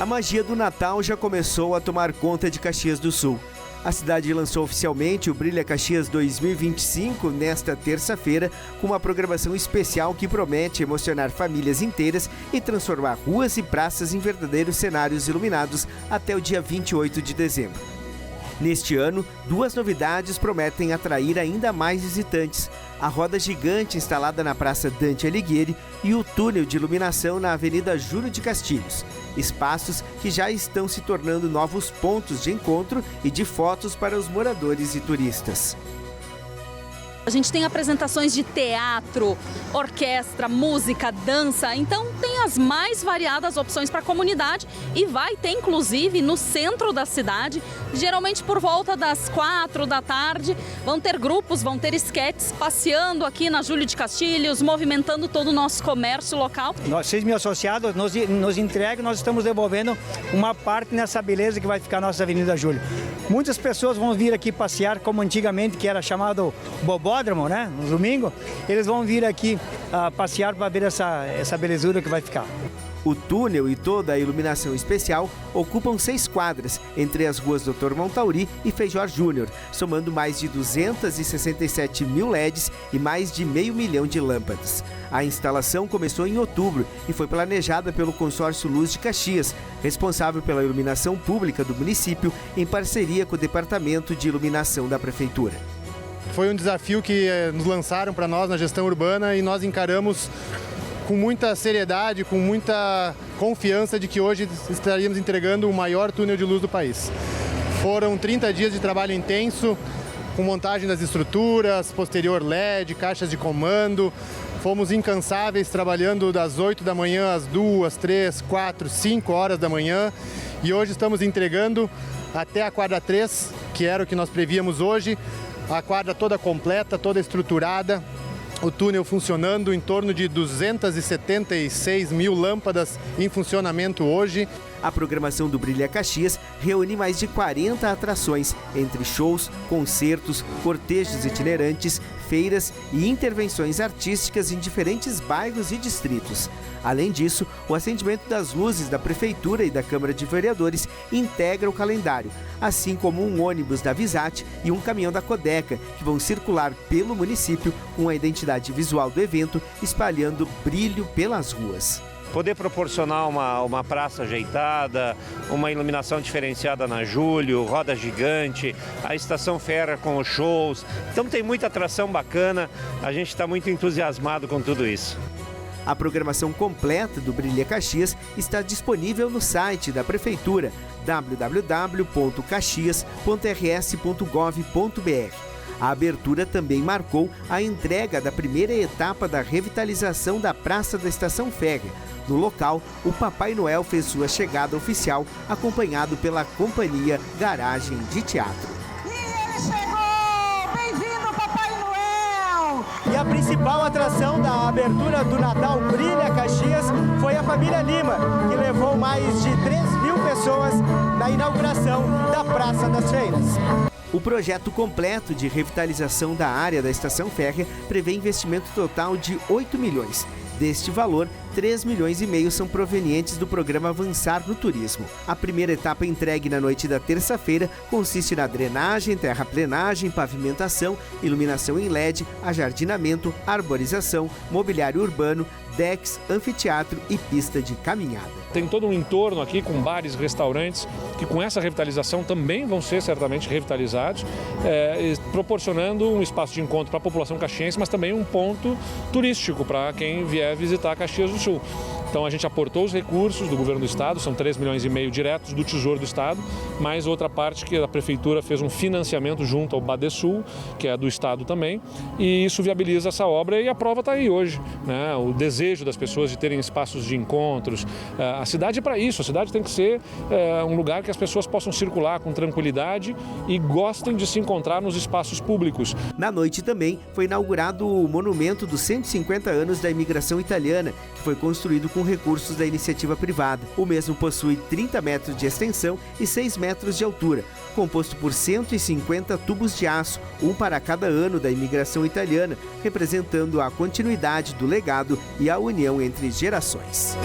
magia do Natal já começou a tomar conta de Caxias do Sul. A cidade lançou oficialmente o Brilha Caxias 2025 nesta terça-feira, com uma programação especial que promete emocionar famílias inteiras e transformar ruas e praças em verdadeiros cenários iluminados até o dia 28 de dezembro. Neste ano, duas novidades prometem atrair ainda mais visitantes: a roda gigante instalada na Praça Dante Alighieri e o túnel de iluminação na Avenida Júlio de Castilhos, espaços que já estão se tornando novos pontos de encontro e de fotos para os moradores e turistas. A gente tem apresentações de teatro, orquestra, música, dança, então tem as mais variadas opções para a comunidade e vai ter inclusive no centro da cidade, geralmente por volta das 4 da tarde, vão ter grupos, vão ter esquetes passeando aqui na Júlio de Castilhos, movimentando todo o nosso comércio local. Nós, 6 mil associados, nos entregam, nós estamos devolvendo uma parte nessa beleza que vai ficar a nossa Avenida Júlio. Muitas pessoas vão vir aqui passear, como antigamente, que era chamado Bobódromo, né? No domingo, eles vão vir aqui passear para ver essa belezura que vai ficar. O túnel e toda a iluminação especial ocupam 6 quadras, entre as ruas Dr. Montauri e Feijó Júnior, somando mais de 267 mil LEDs e mais de 500 mil de lâmpadas. A instalação começou em outubro e foi planejada pelo Consórcio Luz de Caxias, responsável pela iluminação pública do município, em parceria com o Departamento de Iluminação da Prefeitura. Foi um desafio que nos lançaram para nós na gestão urbana e nós encaramos com muita seriedade, com muita confiança de que hoje estaríamos entregando o maior túnel de luz do país. Foram 30 dias de trabalho intenso, com montagem das estruturas, posterior LED, caixas de comando. Fomos incansáveis trabalhando das 8 da manhã às 2, 3, 4, 5 horas da manhã e hoje estamos entregando até a quadra 3, que era o que nós prevíamos hoje, a quadra toda completa, toda estruturada. O túnel funcionando, em torno de 276 mil lâmpadas em funcionamento hoje. A programação do Brilha Caxias reúne mais de 40 atrações, entre shows, concertos, cortejos itinerantes, feiras e intervenções artísticas em diferentes bairros e distritos. Além disso, o acendimento das luzes da Prefeitura e da Câmara de Vereadores integra o calendário, assim como um ônibus da Visat e um caminhão da Codeca, que vão circular pelo município com a identidade visual do evento, espalhando brilho pelas ruas. Poder proporcionar uma praça ajeitada, uma iluminação diferenciada na Júlio, roda gigante, a estação férrea com os shows. Então tem muita atração bacana, a gente está muito entusiasmado com tudo isso. A programação completa do Brilha Caxias está disponível no site da Prefeitura, www.caxias.rs.gov.br. A abertura também marcou a entrega da primeira etapa da revitalização da Praça da Estação Férrea. No local, o Papai Noel fez sua chegada oficial, acompanhado pela companhia Garagem de Teatro. E ele chegou! Bem-vindo, Papai Noel! E a principal atração da abertura do Natal Brilha Caxias foi a família Lima, que levou mais de 3 mil pessoas na inauguração da Praça das Feiras. O projeto completo de revitalização da área da Estação Férrea prevê investimento total de 8 milhões. Deste valor, 3,5 milhões são provenientes do programa Avançar no Turismo. A primeira etapa entregue na noite da terça-feira consiste na drenagem, terraplenagem, pavimentação, iluminação em LED, ajardinamento, arborização, mobiliário urbano, decks, anfiteatro e pista de caminhada. Tem todo um entorno aqui com bares, restaurantes, que com essa revitalização também vão ser certamente revitalizados, proporcionando um espaço de encontro para a população caxiense, mas também um ponto turístico para quem vier visitar Caxias do Sul. Então a gente aportou os recursos do governo do estado, são 3,5 milhões diretos do Tesouro do Estado, mais outra parte que a prefeitura fez um financiamento junto ao Badesul, que é do estado também, e isso viabiliza essa obra e a prova está aí hoje, né? O desejo das pessoas de terem espaços de encontros. A cidade é para isso, a cidade tem que ser um lugar que as pessoas possam circular com tranquilidade e gostem de se encontrar nos espaços públicos. Na noite também foi inaugurado o monumento dos 150 anos da imigração italiana, que foi construído com recursos da iniciativa privada. O mesmo possui 30 metros de extensão e 6 metros de altura, composto por 150 tubos de aço, um para cada ano da imigração italiana, representando a continuidade do legado e a união entre gerações.